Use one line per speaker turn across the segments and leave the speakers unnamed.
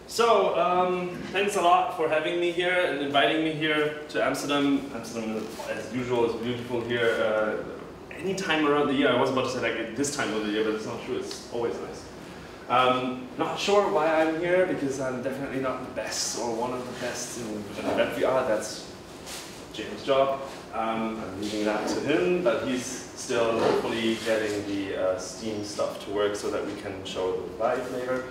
So, thanks a lot for having me here and inviting me here to Amsterdam. Amsterdam, as usual, is beautiful here. Any time around the year. I was about to say like this time of the year, but it's not true. It's always nice. Not sure why I'm here, because I'm definitely not the best or one of the best in WebVR. That's James' job. I'm leaving that to him, but he's still hopefully getting the Steam stuff to work so that we can show it live later.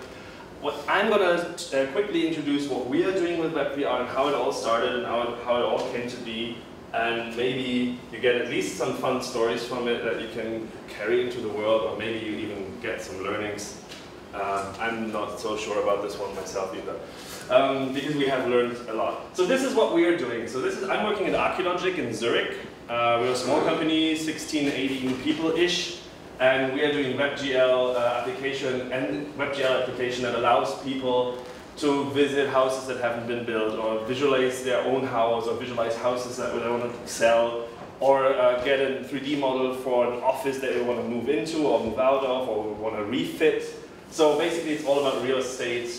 I'm going to quickly introduce what we are doing with WebVR and how it all started and how it all came to be. And maybe you get at least some fun stories from it that you can carry into the world, or maybe you even get some learnings. I'm not so sure about this one myself either, because we have learned a lot. So this is what we are doing. So I'm working at Archeologic in Zurich. We're a small company, 16, 18 people-ish. And we are doing WebGL application that allows people to visit houses that haven't been built, or visualize their own house, or visualize houses that they want to sell, or get a 3D model for an office that they want to move into or move out of, or want to refit. So basically it's all about real estate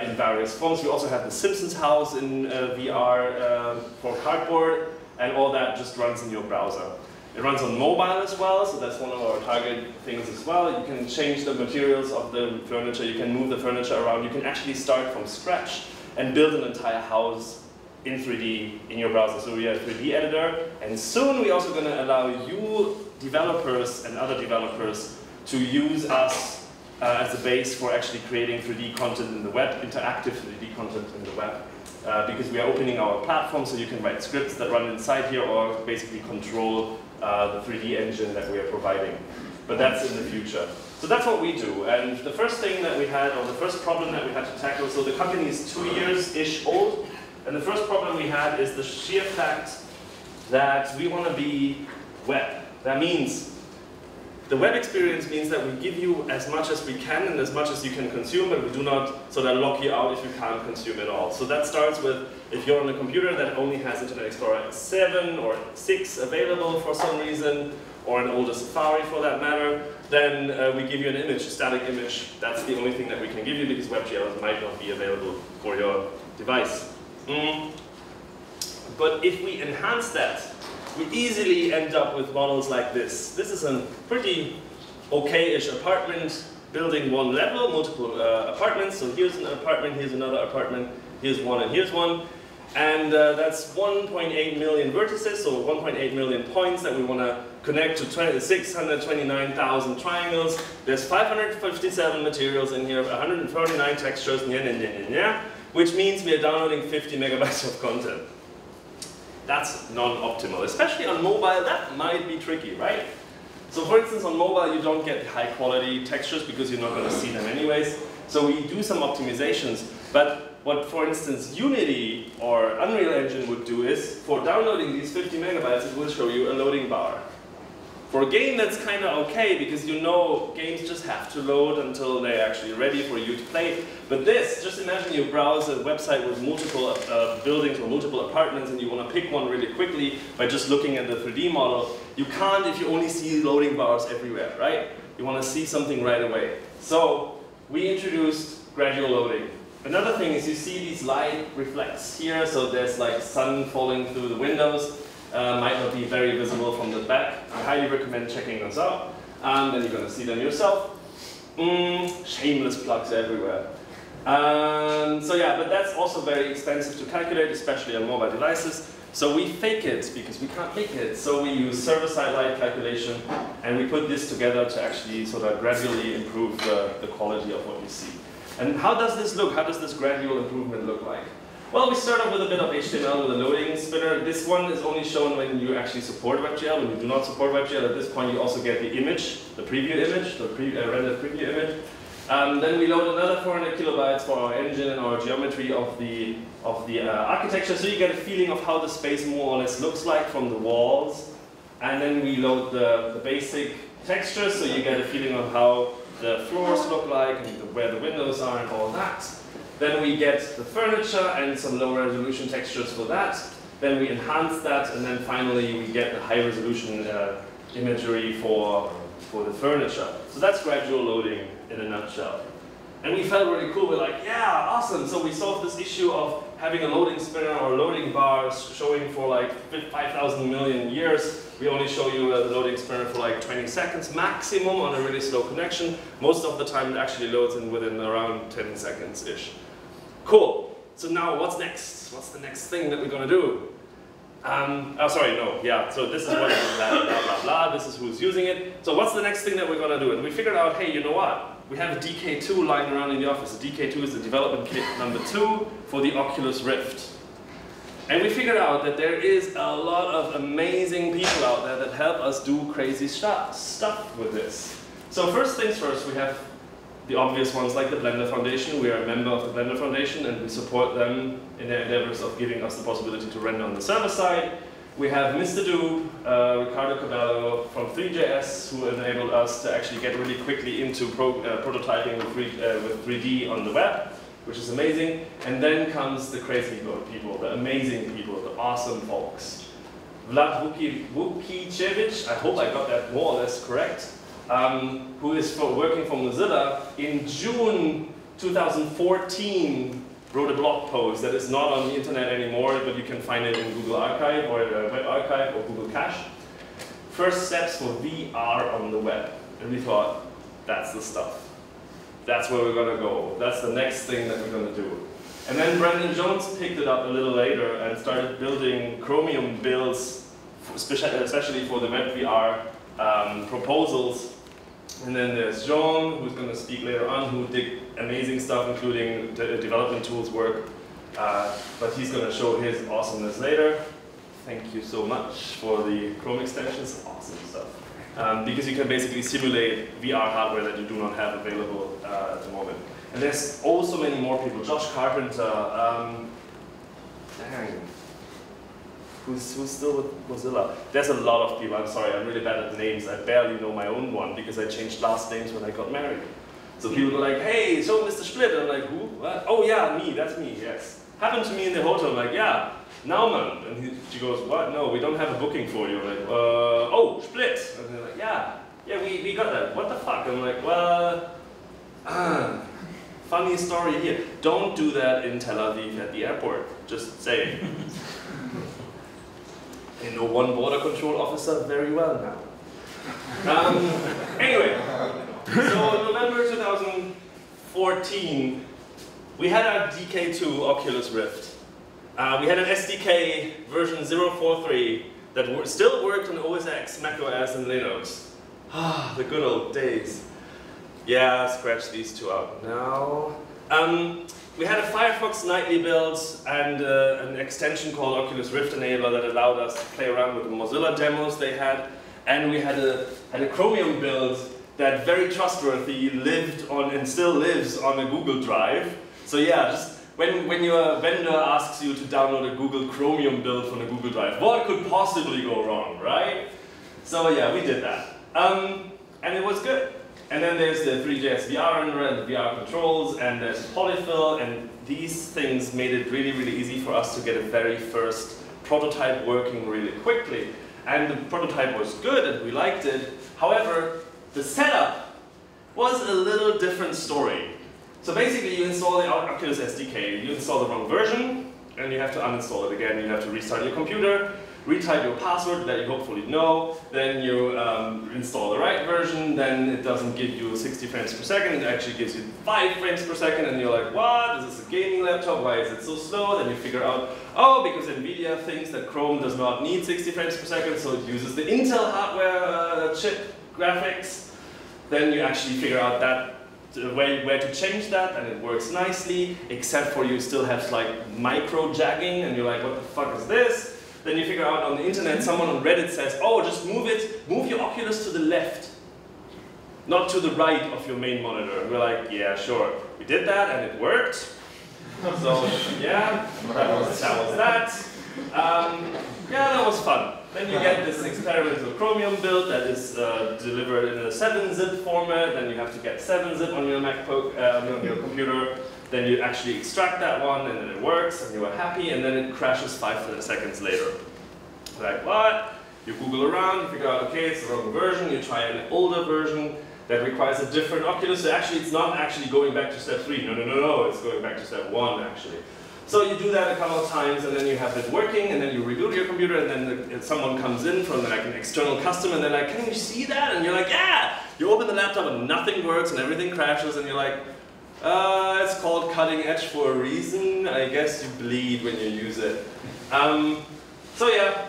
in various forms. We also have the Simpsons house in VR for cardboard, and all that just runs in your browser. It runs on mobile as well, so that's one of our target things as well. You can change the materials of the furniture, you can move the furniture around, you can actually start from scratch and build an entire house in 3D in your browser. So we have a 3D editor, and soon we're also going to allow you developers and other developers to use us as a base for actually creating 3D content in the web, interactive 3D content in the web. Because we are opening our platform, so you can write scripts that run inside here or basically control the 3D engine that we are providing. But that's in the future. So that's what we do. And the first thing that we had, or the first problem that we had to tackle, so the company is 2 years-ish old, and the first problem we had is the sheer fact that we want to be web. That means the web experience means that we give you as much as we can and as much as you can consume, but we do not sort of lock you out if you can't consume it all. So that starts with, if you're on a computer that only has Internet Explorer 7 or 6 available for some reason, or an older Safari for that matter, then we give you an image, a static image. That's the only thing that we can give you, because WebGL might not be available for your device. But if we enhance that, we easily end up with models like this. This is a pretty okay-ish apartment building, one level, multiple apartments. So here's an apartment, here's another apartment, here's one, and here's one. And that's 1.8 million vertices, so 1.8 million points that we want to connect to 629,000 triangles. There's 557 materials in here, 139 textures, which means we are downloading 50 megabytes of content. That's non-optimal. Especially on mobile, that might be tricky, right? So for instance, on mobile, you don't get high quality textures because you're not going to see them anyways. So we do some optimizations. But what, for instance, Unity or Unreal Engine would do is, for downloading these 50 megabytes, it will show you a loading bar. For a game, that's kind of okay, because you know games just have to load until they're actually ready for you to play. But this, just imagine you browse a website with multiple buildings or multiple apartments, and you want to pick one really quickly by just looking at the 3D model. You can't if you only see loading bars everywhere, right? You want to see something right away. So we introduced gradual loading. Another thing is you see these light reflects here, so there's like sun falling through the windows. Might not be very visible from the back. I highly recommend checking those out. And then you're going to see them yourself. Shameless plugs everywhere. So yeah, but that's also very expensive to calculate, especially on mobile devices. So we fake it, because we can't make it. So we use server-side light calculation, and we put this together to actually sort of gradually improve the quality of what you see. And how does this look? How does this gradual improvement look like? Well, we start off with a bit of HTML with a loading spinner. This one is only shown when you actually support WebGL. When you do not support WebGL, at this point you also get the image, the preview image, the rendered preview image. Then we load another 400 kilobytes for our engine and our geometry of the architecture, so you get a feeling of how the space more or less looks like from the walls. And then we load the basic textures, so you get a feeling of how the floors look like and where the windows are and all that. Then we get the furniture and some low resolution textures for that. Then we enhance that, and then finally we get the high resolution imagery for the furniture. So that's gradual loading in a nutshell. And we felt really cool. We're like, yeah, awesome. So we solved this issue of having a loading spinner or loading bar showing for like 5,000 million years. We only show you a loading spinner for like 20 seconds maximum on a really slow connection. Most of the time it actually loads in within around 10 seconds-ish. Cool. So now what's next? What's the next thing that we're going to do? Oh, sorry, no, yeah, so this is what, blah, blah, blah, blah, this is who's using it. So what's the next thing that we're going to do? And we figured out, hey, you know what? We have a DK2 lying around in the office. The DK2 is the development kit number 2 for the Oculus Rift. And we figured out that there is a lot of amazing people out there that help us do crazy stuff with this. So first things first, we have the obvious ones like the Blender Foundation. We are a member of the Blender Foundation and we support them in their endeavors of giving us the possibility to render on the server side. We have Mr. Doob, Ricardo Cabello from 3JS, who enabled us to actually get really quickly into prototyping with 3D on the web, which is amazing. And then comes the crazy people, the amazing people, the awesome folks. Vlad Vukicevic, I hope I got that more or less correct, who is working for Mozilla. In June 2014, wrote a blog post that is not on the internet anymore, but you can find it in Google Archive or Web Archive or Google Cache. First steps for VR on the web. And we thought, that's the stuff. That's where we're going to go. That's the next thing that we're going to do. And then Brandon Jones picked it up a little later and started building Chromium builds, especially for the WebVR proposals. And then there's John, who's going to speak later on, who did amazing stuff, including the development tools work. But he's going to show his awesomeness later. Thank you so much for the Chrome extensions. Awesome stuff. Because you can basically simulate VR hardware that you do not have available at the moment. And there's also many more people. Josh Carpenter. Dang. Who's still with Mozilla? There's a lot of people. I'm sorry, I'm really bad at names. I barely know my own one because I changed last names when I got married. So people are like, hey, so Mr. Splitt. I'm like, who? What? Oh yeah, me, that's me, yes. Happened to me in the hotel. I'm like, yeah, Naumann. And she goes, what? No, we don't have a booking for you. I'm like, oh, Splitt. And they're like, yeah, we got that. What the fuck? I'm like, well, funny story here. Don't do that in Tel Aviv at the airport. Just saying. I know one border control officer very well now. Anyway, so November 2014, we had our DK2 Oculus Rift. We had an SDK version 0.43 that still worked on OS X, Mac OS, and Linux. Ah, the good old days. Yeah, scratch these two out now. We had a Firefox nightly build and an extension called Oculus Rift Enabler that allowed us to play around with the Mozilla demos they had. And we had a Chromium build that very trustworthy lived on and still lives on a Google Drive. So yeah, just when your vendor asks you to download a Google Chromium build from a Google Drive, what could possibly go wrong, right? So yeah, we did that. And it was good. And then there's the 3JS VR renderer and the VR controls, and there's polyfill, and these things made it really, really easy for us to get a very first prototype working really quickly. And the prototype was good, and we liked it. However, the setup was a little different story. So basically, you install the Oculus SDK, you install the wrong version, and you have to uninstall it again. You have to restart your computer, retype your password that you hopefully know, then you install the right version, then it doesn't give you 60 frames per second, it actually gives you 5 frames per second, and you're like, what? Is this a gaming laptop? Why is it so slow? Then you figure out, oh, because NVIDIA thinks that Chrome does not need 60 frames per second, so it uses the Intel hardware chip graphics. Then you actually figure out that where to change that, and it works nicely, except for you still have like micro jagging, and you're like, what the fuck is this? Then you figure out on the internet, someone on Reddit says, oh, just move your Oculus to the left, not to the right of your main monitor. And we're like, yeah, sure. We did that, and it worked. So, yeah, that was that. Yeah, that was fun. Then you get this experimental Chromium build that is delivered in a 7-zip format. Then you have to get 7-zip on your MacBook, on your computer. Then you actually extract that one, and then it works, and you are happy, and then it crashes 5 seconds later. Like, what? You Google around, you figure out, okay, it's the wrong version, you try an older version, that requires a different oculus. So actually, it's not actually going back to step 3. No, it's going back to step 1 actually. So you do that a couple of times, and then you have it working, and then you reboot your computer, and then someone comes in from like an external customer, and they're like, can you see that? And you're like, yeah! You open the laptop, and nothing works, and everything crashes, and you're like, it's called cutting edge for a reason. I guess you bleed when you use it. So yeah,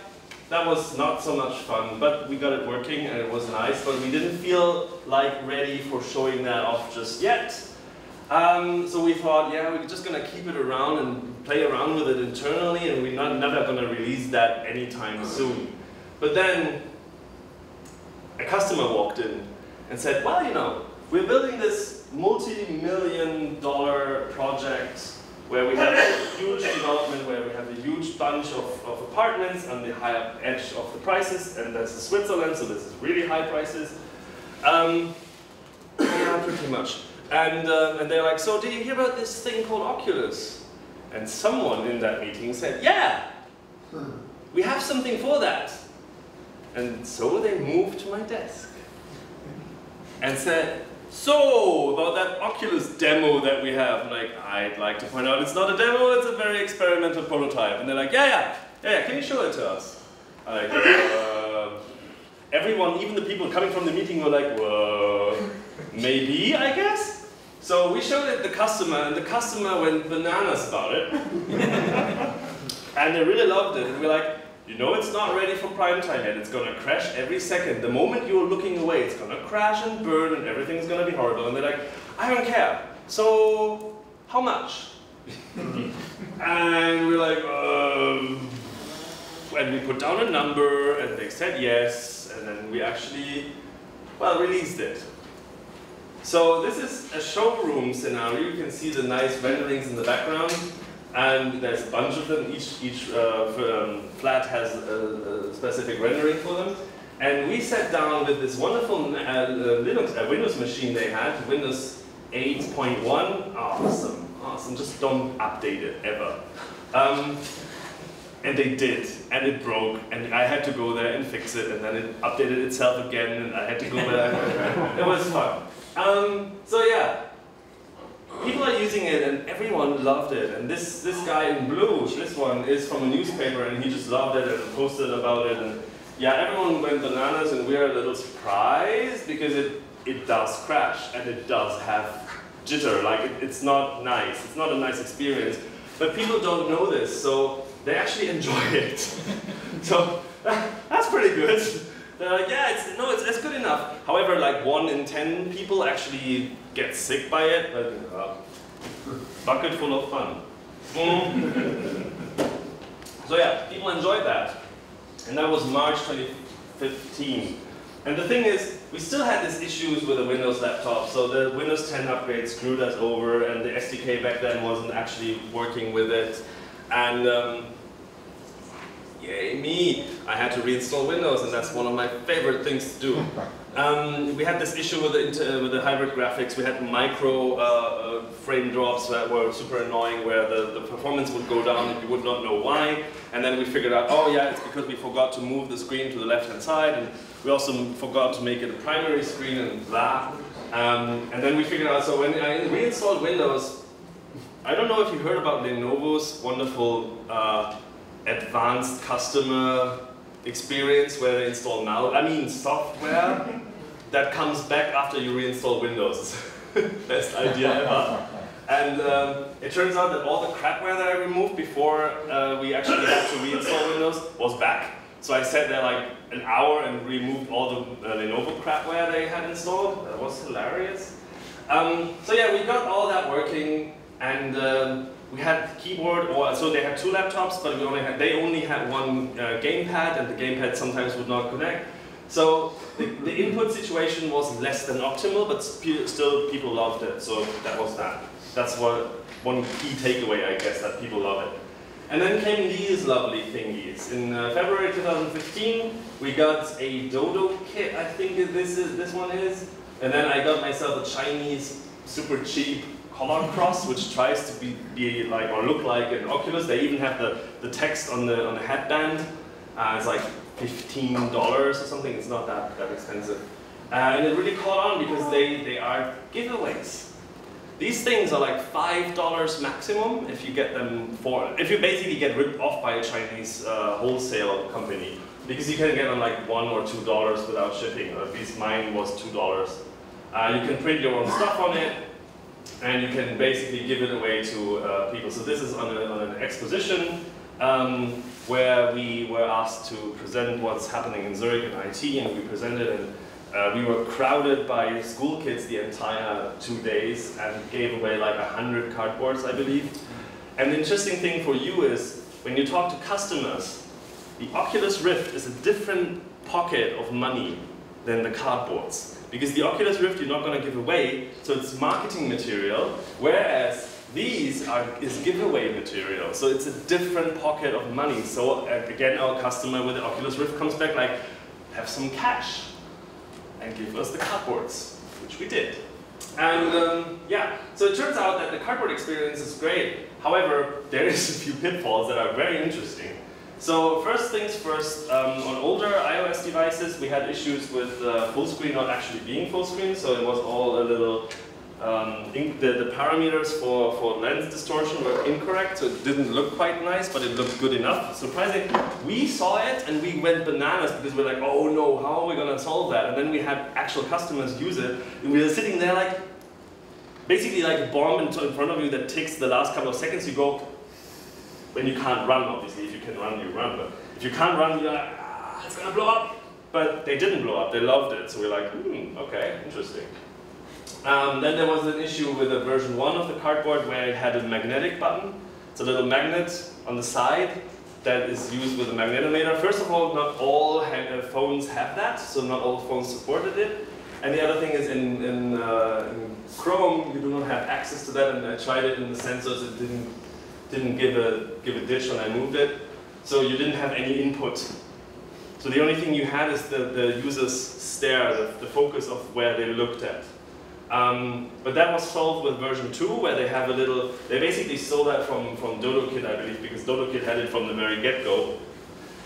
that was not so much fun, but we got it working, and it was nice, but we didn't feel like ready for showing that off just yet. So we thought, yeah, we're just going to keep it around and play around with it internally, and we're never going to release that anytime soon. But then a customer walked in and said, well, you know, we're building this multi-million-dollar project where we have a huge development, where we have a huge bunch of apartments on the higher edge of the prices, and that's Switzerland, so this is really high prices. Yeah, pretty much. And they're like, so did you hear about this thing called Oculus? And someone in that meeting said, yeah, we have something for that. And so they moved to my desk and said, so, about that Oculus demo that we have. Like, I'd like to point out it's not a demo, it's a very experimental prototype. And they're like, yeah, can you show it to us? Like, everyone, even the people coming from the meeting were like, whoa, maybe, I guess? So we showed it to the customer, and the customer went bananas about it. And they really loved it. And we're like, you know, it's not ready for prime time yet. It's going to crash every second. The moment you're looking away, it's going to crash and burn, and everything's going to be horrible. And they're like, I don't care. So, how much? And we're like, and we put down a number, and they said yes, and then we actually, well, released it. So this is a showroom scenario. You can see the nice renderings in the background, and there's a bunch of them. Each flat has a specific rendering for them. And we sat down with this wonderful Windows machine they had, Windows 8.1. Awesome. Just don't update it ever. And they did, and it broke, and I had to go there and fix it, and then it updated itself again, and I had to go there. It was fun. So yeah, people are using it, and everyone loved it. And this guy in blue, this one, is from a newspaper, and he just loved it and posted about it. And yeah, everyone went bananas, and we are a little surprised because it does crash, and it does have jitter. Like it's not nice. It's not a nice experience. But people don't know this, so they actually enjoy it. So that's pretty good. They're like, yeah, it's good enough. However, like 1 in 10 people actually get sick by it. But bucket full of fun. So yeah, people enjoyed that. And that was March 2015. And the thing is, we still had these issues with the Windows laptop. So the Windows 10 upgrade screwed us over, and the SDK back then wasn't actually working with it. And yay me, I had to reinstall Windows, and that's one of my favorite things to do. We had this issue with the hybrid graphics. We had micro frame drops that were super annoying, where the performance would go down and you would not know why. And then we figured out, oh yeah, it's because we forgot to move the screen to the left-hand side, and we also forgot to make it a primary screen, and blah. And then we figured out, so when I reinstalled Windows, I don't know if you heard about Lenovo's wonderful advanced customer experience where they install software that comes back after you reinstall Windows. Best idea ever. And it turns out that all the crapware that I removed before we actually had to reinstall Windows was back. So I sat there like an hour and removed all the Lenovo crapware they had installed. That was hilarious. So yeah, we got all that working, and we had keyboard, so they had 2 laptops, but they only had one gamepad, and the gamepad sometimes would not connect. So the input situation was less than optimal, but still people loved it. So that was that. That's one key takeaway, I guess, that people love it. And then came these lovely thingies. In February 2015, we got a Dodo kit, I think this one is. And then I got myself a Chinese, super cheap color cross, which tries to be like or look like an Oculus. They even have the text on the headband. It's like $15 or something. It's not that expensive. And it really caught on because they are giveaways. These things are like $5 maximum if you get them if you basically get ripped off by a Chinese wholesale company. Because you can get them like $1 or $2 without shipping, or at least mine was $2. You can print your own stuff on it, and you can basically give it away to people. So this is on an exposition where we were asked to present what's happening in Zurich in IT, and we presented, and we were crowded by school kids the entire 2 days and gave away like 100 cardboards, I believe. And the interesting thing for you is, when you talk to customers, the Oculus Rift is a different pocket of money than the cardboards. Because the Oculus Rift you're not going to give away, so it's marketing material, whereas these is giveaway material. So it's a different pocket of money. So again, our customer with the Oculus Rift comes back like, have some cash and give us the cardboards, which we did. And yeah, so it turns out that the cardboard experience is great. However, there is a few pitfalls that are very interesting. So first things first, on older iOS devices, we had issues with full screen not actually being full screen, so it was all a little, the parameters for lens distortion were incorrect, so it didn't look quite nice, but it looked good enough. Surprisingly, we saw it and we went bananas because we're like, oh no, how are we gonna solve that? And then we had actual customers use it, and we were sitting there like, basically like a bomb in front of you that ticks the last couple of seconds. You go, when you can't run, obviously. If you can run, you run. But if you can't run, you're like, ah, it's gonna blow up. But they didn't blow up. They loved it. So we're like, okay, interesting. Then there was an issue with the version 1 of the cardboard where it had a magnetic button. It's a little magnet on the side that is used with a magnetometer. First of all, not all phones have that, so not all phones supported it. And the other thing is in Chrome, you do not have access to that, and I tried it in the sensors, it didn't give a ditch when I moved it. So you didn't have any input. So the only thing you had is the user's stare, the focus of where they looked at. But that was solved with version 2, where they have a little, they basically stole that from DodoKit, I believe, because DodoKit had it from the very get-go,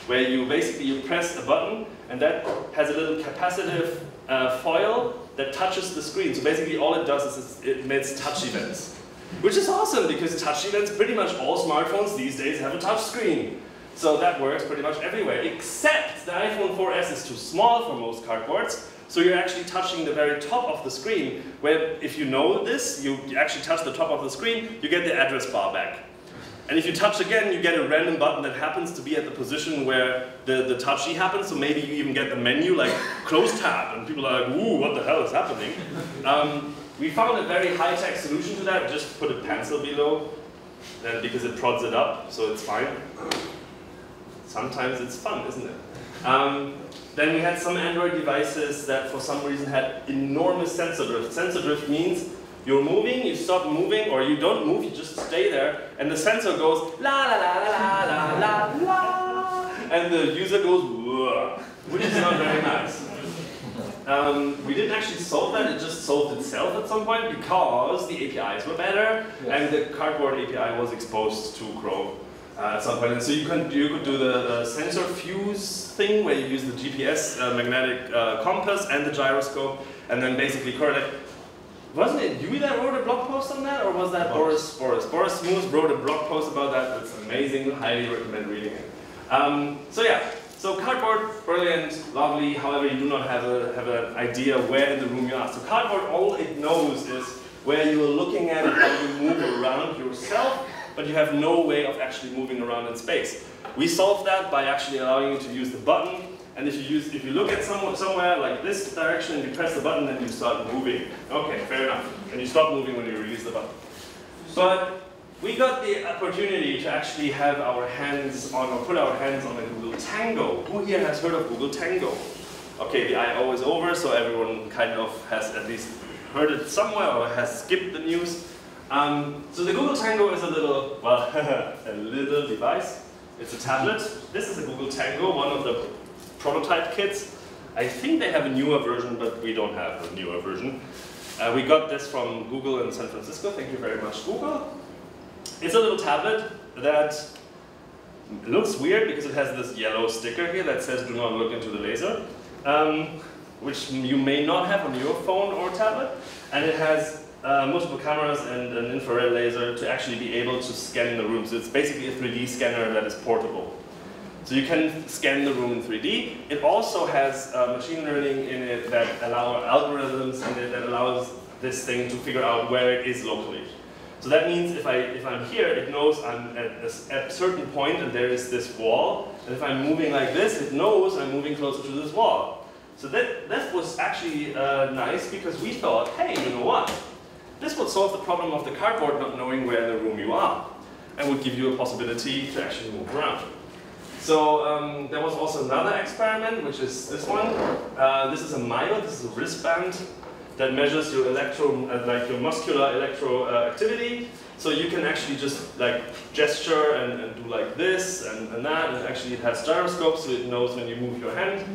where you basically press a button, and that has a little capacitive foil that touches the screen. So basically all it does is it emits touch events, which is awesome, because touch events, pretty much all smartphones these days have a touch screen. So that works pretty much everywhere, except the iPhone 4S is too small for most cardboards. So you're actually touching the very top of the screen, where if you know this, you actually touch the top of the screen, you get the address bar back. And if you touch again, you get a random button that happens to be at the position where the touchy happens, so maybe you even get the menu like close tab, and people are like, ooh, what the hell is happening? We found a very high-tech solution to that, just put a pencil below, because it prods it up, so it's fine. Sometimes it's fun, isn't it? Then we had some Android devices that for some reason had enormous sensor drift. Sensor drift means you're moving, you stop moving, or you don't move, you just stay there, and the sensor goes la la la la la la la, and the user goes whoa, which is not very nice. We didn't actually solve that, it just solved itself at some point because the APIs were better, and the cardboard API was exposed to Chrome. At some point, and so you could do the sensor fuse thing where you use the GPS magnetic compass and the gyroscope, and then basically correlate. Wasn't it you that wrote a blog post on that, or was that Boris? Boris Smooth wrote a blog post about that. It's amazing. Highly recommend reading it. So yeah, so cardboard, brilliant, lovely. However, you do not have an idea where in the room you are. So cardboard, all it knows is where you are looking at and how you move around yourself, but you have no way of actually moving around in space. We solved that by actually allowing you to use the button, and if you look at somewhere like this direction and you press the button, then you start moving. Okay, fair enough. And you stop moving when you release the button. But we got the opportunity to actually have our hands on, or put our hands on a Google Tango. Who here has heard of Google Tango? Okay, the I/O is over, so everyone kind of has at least heard it somewhere or has skipped the news. So the Google Tango is a little, well, a little device. It's a tablet. This is a Google Tango, one of the prototype kits. I think they have a newer version, but we don't have a newer version. We got this from Google in San Francisco. Thank you very much, Google. It's a little tablet that looks weird because it has this yellow sticker here that says do not look into the laser. which you may not have on your phone or tablet, and it has multiple cameras and an infrared laser to actually be able to scan the room. So it's basically a 3D scanner that is portable. So you can scan the room in 3D. It also has machine learning in it that allow algorithms in it that allows this thing to figure out where it is locally. So that means if I'm here, it knows I'm at a certain point and there is this wall. And if I'm moving like this, it knows I'm moving closer to this wall. So that was actually nice because we thought, hey, you know what? This would solve the problem of the cardboard not knowing where in the room you are and would give you a possibility to actually move around. So there was also another experiment, which is this one. This is a myo, this is a wristband that measures your your muscular electro activity. So you can actually just like gesture and do like this and that, and actually it has gyroscopes, so it knows when you move your hand.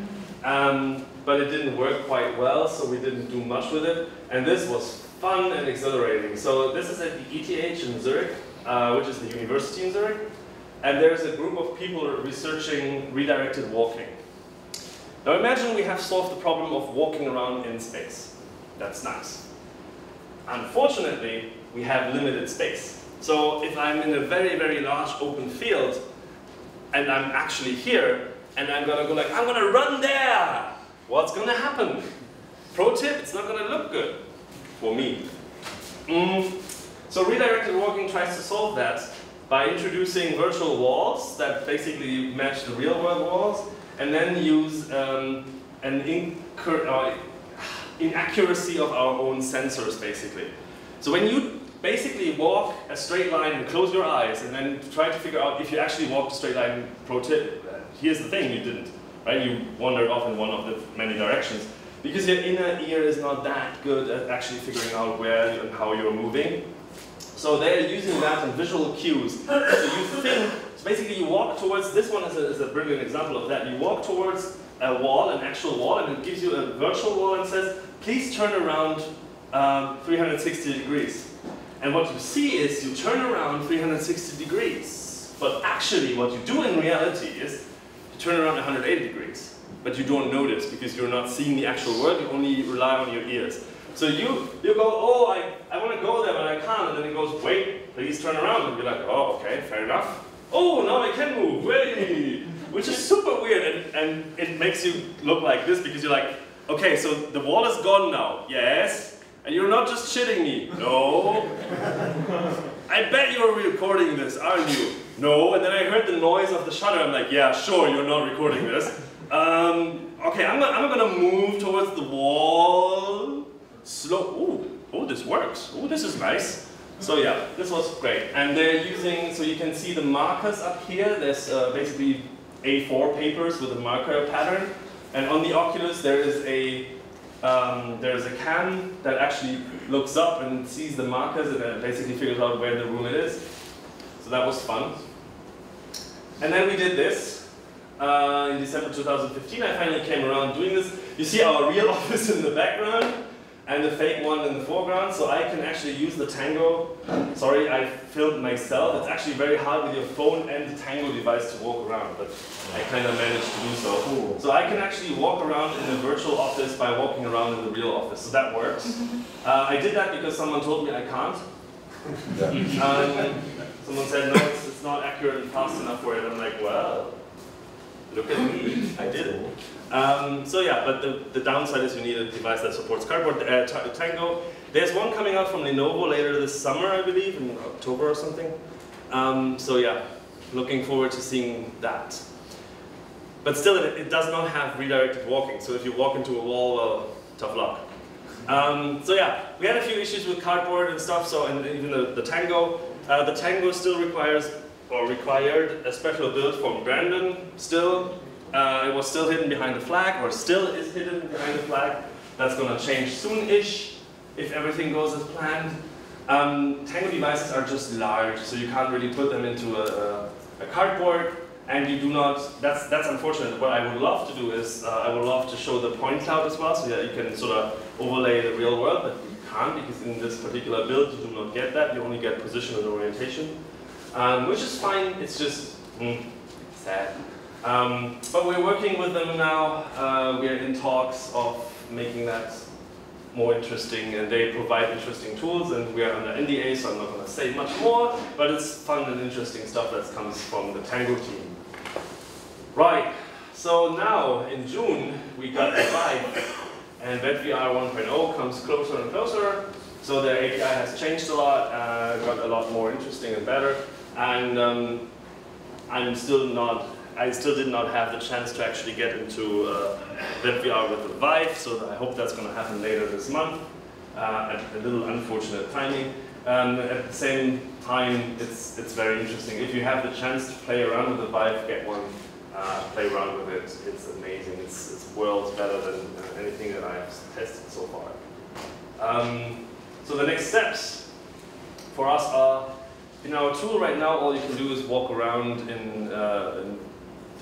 But it didn't work quite well, so we didn't do much with it. And this was fun and exhilarating. So this is at the ETH in Zurich, which is the university in Zurich. And there's a group of people researching redirected walking. Now imagine we have solved the problem of walking around in space. That's nice. Unfortunately, we have limited space. So if I'm in a very, very large open field, and I'm actually here, and I'm gonna go like, I'm gonna run there! What's gonna happen? Pro tip, it's not gonna look good. For me. So redirected walking tries to solve that by introducing virtual walls that basically match the real world walls, and then use an inaccuracy of our own sensors, basically. So when you basically walk a straight line and close your eyes, and then try to figure out if you actually walked a straight line, pro tip, here's the thing, you didn't, right? You wandered off in one of the many directions. Because your inner ear is not that good at actually figuring out where and how you're moving. So they're using that in visual cues. So you think, so basically you walk towards, this one is a brilliant example of that. You walk towards a wall, an actual wall, and it gives you a virtual wall and says, please turn around 360 degrees. And what you see is you turn around 360 degrees. But actually what you do in reality is you turn around 180 degrees. But you don't notice because you're not seeing the actual world, you only rely on your ears. So you go, oh, I want to go there, but I can't. And then it goes, wait, please turn around. And you're like, oh, okay, fair enough. Oh, now I can move, wait. Which is super weird, and it makes you look like this because you're like, okay, so the wall is gone now, yes. And you're not just shitting me, no. I bet you're recording this, aren't you? No, and then I heard the noise of the shutter, I'm like, yeah, sure, you're not recording this. Okay, I'm gonna move towards the wall. Slow. Oh, this works. Oh, this is nice. So yeah, this was great. And they're using, so you can see the markers up here. There's basically A4 papers with a marker pattern. And on the Oculus, there is a cam that actually looks up and sees the markers and then basically figures out where the room it is. So that was fun. And then we did this. In December 2015, I finally came around doing this. You see our real office in the background and the fake one in the foreground, so I can actually use the Tango. Sorry, I filmed myself. It's actually very hard with your phone and the Tango device to walk around, but I kind of managed to do so. Cool. So I can actually walk around in the virtual office by walking around in the real office, so that works. I did that because someone told me I can't. Someone said, no, it's not accurate and fast enough for it. I'm like, well, look at me, I did it. So yeah, but the downside is you need a device that supports cardboard, Tango. There's one coming out from Lenovo later this summer, I believe, in October or something. So yeah, looking forward to seeing that. But still, it does not have redirected walking, so if you walk into a wall, well, tough luck. So yeah, we had a few issues with cardboard and stuff, so and even the Tango. The Tango still required a special build from Brandon still. It was still hidden behind the flag, or still is hidden behind the flag. That's going to change soon-ish, if everything goes as planned. Tango devices are just large, so you can't really put them into a cardboard, and you do not, that's unfortunate. What I would love to do is, I would love to show the point cloud as well, so that you can sort of overlay the real world, but you can't, because in this particular build you do not get that. You only get position and orientation, which is fine. It's just sad. But we're working with them now. We are in talks of making that more interesting, and they provide interesting tools, and we are under NDA, so I'm not going to say much more, but it's fun and interesting stuff that comes from the Tango team. Right, so now in June we got the Vive, and WebVR 1.0 comes closer and closer, so the API has changed a lot, got a lot more interesting and better, and I still did not have the chance to actually get into WebVR with the Vive, so I hope that's going to happen later this month. A little unfortunate timing. At the same time, it's very interesting. If you have the chance to play around with the Vive, get one, play around with it. It's amazing. It's worlds better than anything that I've tested so far. So the next steps for us are, in our tool right now, all you can do is walk around in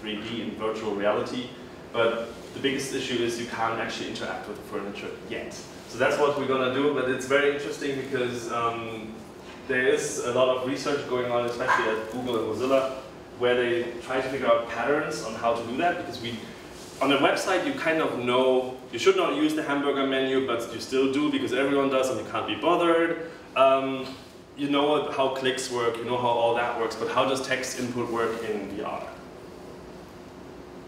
3D, in virtual reality, but the biggest issue is you can't actually interact with the furniture yet. So that's what we're going to do, but it's very interesting because there is a lot of research going on, especially at Google and Mozilla, where they try to figure out patterns on how to do that, because on a website you kind of know, you should not use the hamburger menu, but you still do because everyone does and you can't be bothered. You know how clicks work, you know how all that works, but how does text input work in VR?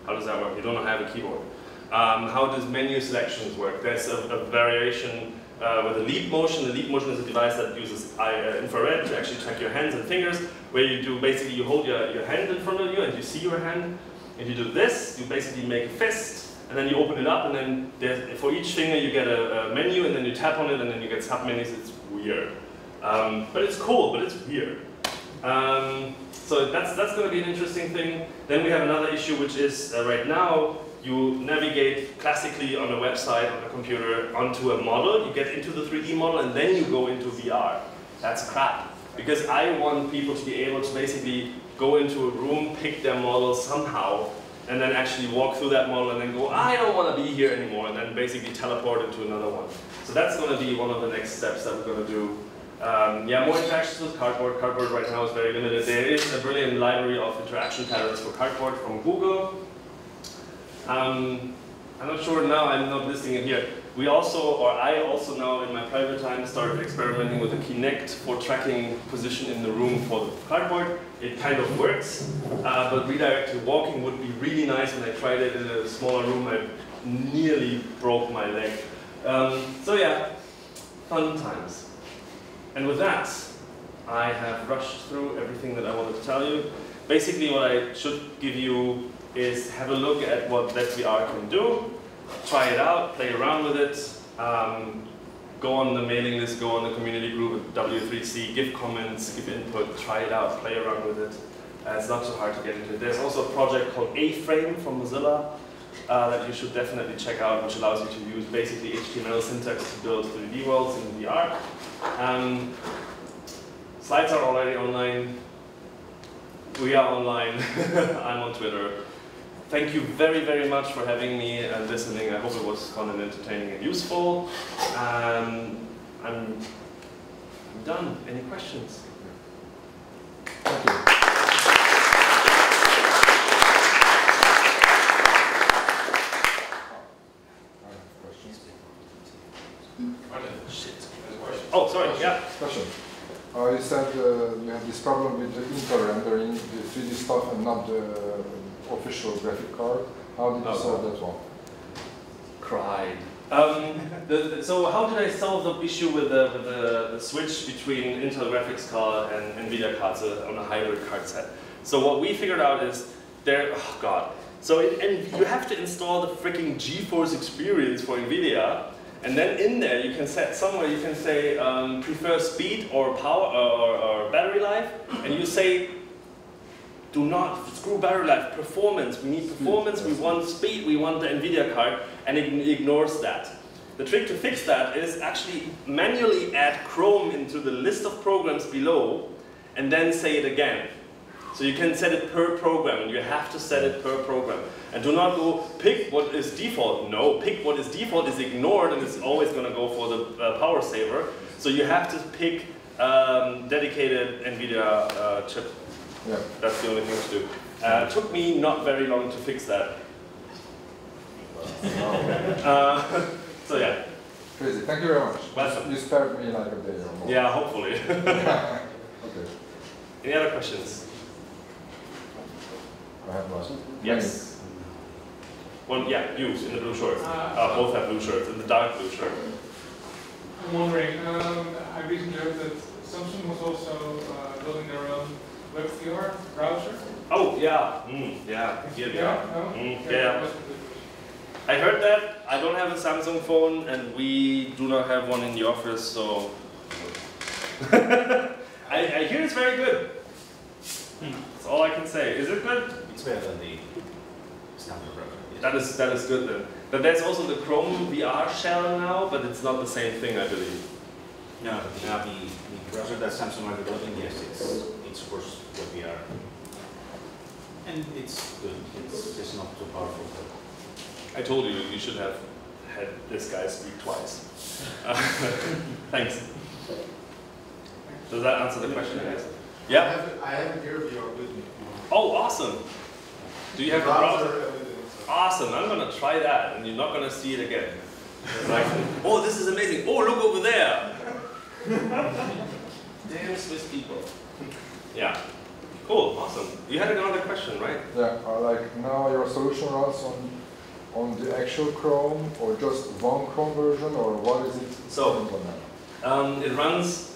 How does that work? You don't have a keyboard. How does menu selections work? There's a variation with a leap motion. The leap motion is a device that uses infrared to actually track your hands and fingers, where you do basically, you hold your hand in front of you and you see your hand. If you do this, you basically make a fist, and then you open it up, and then for each finger you get a menu, and then you tap on it, and then you get sub-menus. It's weird. But it's cool, but it's weird. So that's going to be an interesting thing. Then we have another issue, which is right now you navigate classically on a website, on a computer, onto a model. You get into the 3D model, and then you go into VR. That's crap. Because I want people to be able to basically go into a room, pick their model somehow, and then actually walk through that model and then go, I don't want to be here anymore, and then basically teleport into another one. So that's going to be one of the next steps that we're going to do. Yeah, more interactions with Cardboard. Cardboard right now is very limited. There is a brilliant library of interaction patterns for Cardboard from Google. I'm not sure now, I'm not listing it here. We also, or I also now in my private time started experimenting with the Kinect for tracking position in the room for the Cardboard. It kind of works, but redirected walking would be really nice. When I tried it in a smaller room, I nearly broke my leg. So yeah, fun times. And with that, I have rushed through everything that I wanted to tell you. Basically what I should give you is have a look at what WebVR can do, try it out, play around with it, go on the mailing list, go on the community group at W3C, give comments, give input, try it out, play around with it. It's not so hard to get into it. There's also a project called A-Frame from Mozilla that you should definitely check out, which allows you to use basically HTML syntax to build 3D worlds in VR. Slides are already online. We are online. I'm on Twitter. Thank you very, very much for having me and listening. I hope it was fun and entertaining and useful. I'm done. Any questions?
Thank you.
Oh, sorry, yeah.
Question. You said you had this problem with the Intel rendering, the 3D stuff, and not the official graphic card. How did you solve that one?
Cried. So how did I solve the issue with the switch between Intel graphics card and NVIDIA cards on a hybrid card set? So what we figured out is oh god. So and you have to install the freaking GeForce experience for NVIDIA. And then in there you can set somewhere, you can say prefer speed or power or battery life, and you say do not screw battery life, performance, we need performance, we want speed, we want the NVIDIA card, and it ignores that. The trick to fix that is actually manually add Chrome into the list of programs below and then say it again. So you can set it per program, and you have to set it per program. And do not go pick what is default. No, pick what is default is ignored, and it's always going to go for the power saver. So you have to pick dedicated NVIDIA chip. Yeah. That's the only thing to do. It took me not very long to fix that. So yeah.
Crazy. Thank you very much.
Welcome.
You spared me like a day or more.
Yeah, hopefully.
Okay.
Any other questions?
I have one.
Yes. One, yeah, you in the blue shorts. Both have blue shirts, in the dark blue shirt.
I'm wondering, I recently heard that Samsung was also building their own WebVR browser.
Oh, yeah. Yeah.
Yeah, no?
Yeah. I heard that. I don't have a Samsung phone, and we do not have one in the office, so I hear it's very good. That's all I can say. Is it good?
It's better than the standard browser.
Yes. That is good then. But there's also the Chrome VR shell now, but it's not the same thing, I believe.
No, the browser that Samsung are developing, yes, it supports WebVR. And it's good. It's just not too powerful.
I told you, you should have had this guy speak twice. Thanks. Does that answer the question, guys? Yeah?
I have a gear VR with me.
Oh, awesome. Do you have a browser?
Everything.
Awesome, I'm gonna try that, and you're not gonna see it again. It's like, oh, this is amazing. Oh, look over there. Damn Swiss people. Yeah. Cool, awesome. You had another question, right?
Yeah, like now your solution runs on the actual Chrome or just one Chrome version, or what is it?
So, it runs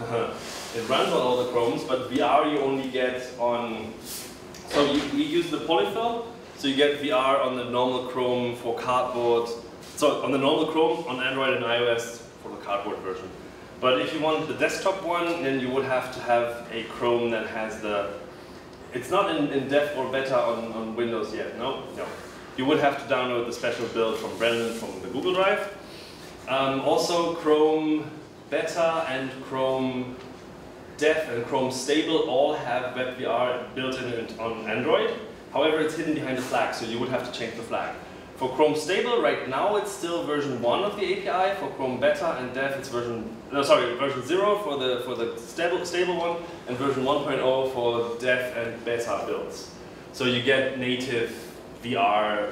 on all the Chromes, but VR you only get on. So we use the polyfill, so you get VR on the normal Chrome for cardboard. So on the normal Chrome on Android and iOS for the cardboard version. But if you want the desktop one, then you would have to have a Chrome that has the. It's not in dev or beta on Windows yet. No. You would have to download the special build from Brendan from the Google Drive. Also, Chrome Beta and Chrome Dev and Chrome Stable all have WebVR built in on Android. However, it's hidden behind a flag, so you would have to change the flag. For Chrome Stable, right now it's still version 1 of the API. For Chrome Beta and Dev, it's version 0 for the stable one, and version 1.0 for Dev and Beta builds. So you get native VR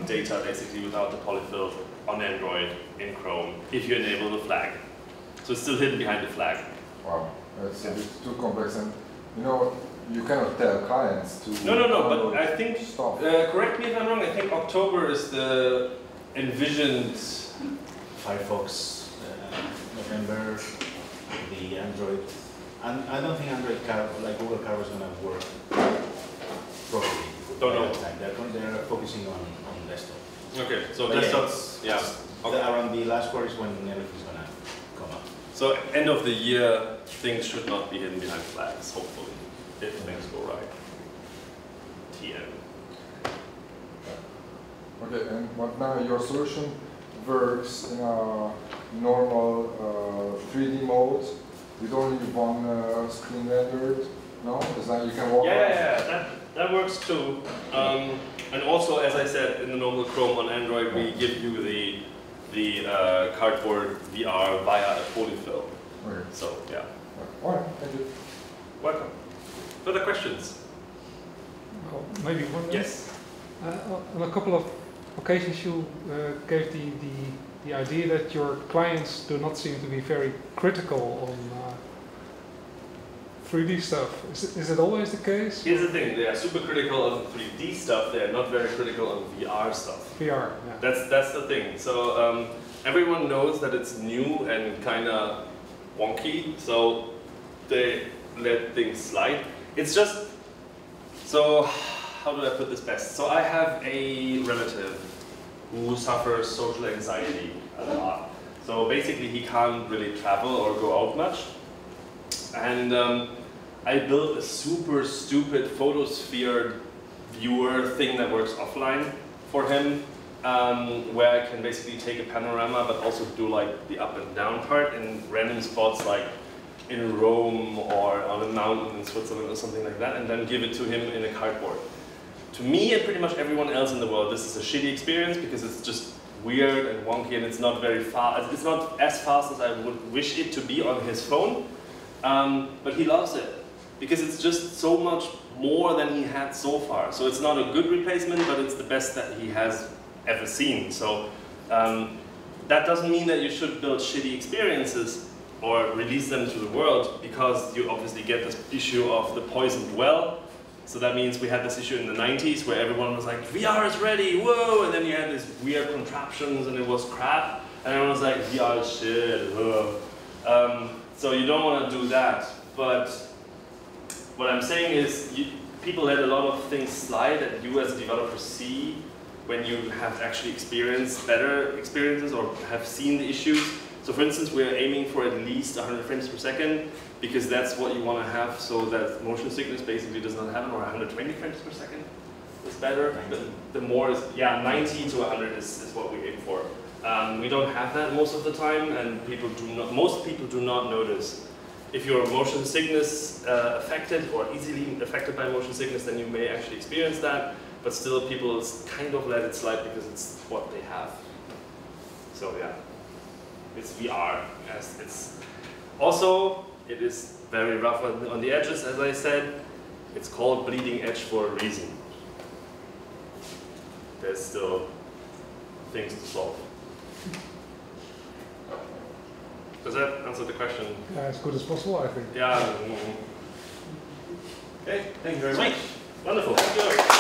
data basically without the polyfill on Android in Chrome if you enable the flag. So it's still hidden behind the flag.
Wow, that's a bit too complex, and you know you cannot tell clients to.
No. But I think
stuff.
correct me if I'm wrong. I think October is the envisioned.
Firefox, November, the Android. And I don't think Android Car, like Google Car, was going to work properly.
Don't know.
They're focusing on desktop.
Okay, so
But
desktops, yeah. Okay.
Around the last quarter is when everything's going to come up.
So end of the year, things should not be hidden behind flags, hopefully, if things go right. TM.
Okay, and but now your solution works in a normal 3D mode with only one screen rendered. No, is that you can walk?
Yeah, that works too. And also, as I said, in the normal Chrome on Android, we give you the cardboard VR via a polyfill.
Okay.
So yeah.
All right, thank you.
Welcome. Further questions?
Well, maybe one.
Yes.
On a couple of occasions, you gave the idea that your clients do not seem to be very critical on 3D stuff. Is it always the case?
Here's the thing: they are super critical on 3D stuff. They are not very critical on VR stuff.
VR. Yeah.
That's the thing. So everyone knows that it's new and kind of wonky, so they let things slide. It's just so. How do I put this best? So I have a relative who suffers social anxiety a lot. So basically he can't really travel or go out much. And I built a super stupid photosphere viewer thing that works offline for him, where I can basically take a panorama but also do like the up and down part in random spots like in Rome or on a mountain in Switzerland or something like that, and then give it to him in a cardboard. To me and pretty much everyone else in the world, this is a shitty experience because it's just weird and wonky and it's not very fast. It's not as fast as I would wish it to be on his phone, but he loves it because it's just so much more than he had so far. So it's not a good replacement, but it's the best that he has ever seen. So that doesn't mean that you should build shitty experiences or release them to the world, because you obviously get this issue of the poisoned well. So that means we had this issue in the 90s where everyone was like, VR is ready, whoa! And then you had these weird contraptions and it was crap. And everyone was like, VR is shit, whoa. So you don't want to do that. But what I'm saying is, people let a lot of things slide that you as a developer see when you have actually experienced better experiences or have seen the issues. So for instance, we're aiming for at least 100 frames per second, because that's what you want to have so that motion sickness basically does not happen, or 120 frames per second is better. But the more is, yeah, 90 to 100 is what we aim for. We don't have that most of the time, and most people do not notice. If you're motion sickness affected or easily affected by motion sickness, then you may actually experience that, but still people kind of let it slide because it's what they have. So yeah, it's VR. Yes, it's also, it is very rough on the edges, as I said. It's called bleeding edge for a reason. There's still things to solve. Does that answer the question?
As good as possible, I think.
Yeah. Okay, thank you very much. Wonderful. Thank you.